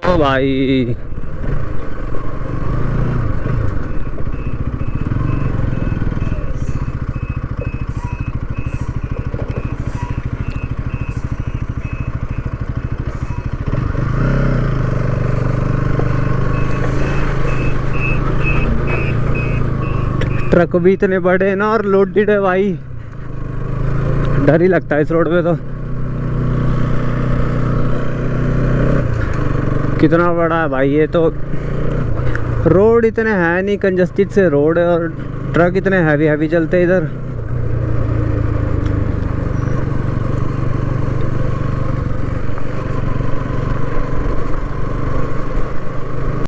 ओ भाई, ट्रक भी इतने बड़े हैं ना और लोडेड है भाई, डर ही लगता है इस रोड पे तो। कितना बड़ा है भाई ये तो, रोड इतने है नहीं, कंजस्टेड से रोड है और ट्रक इतने हैवी हैवी चलते हैं इधर।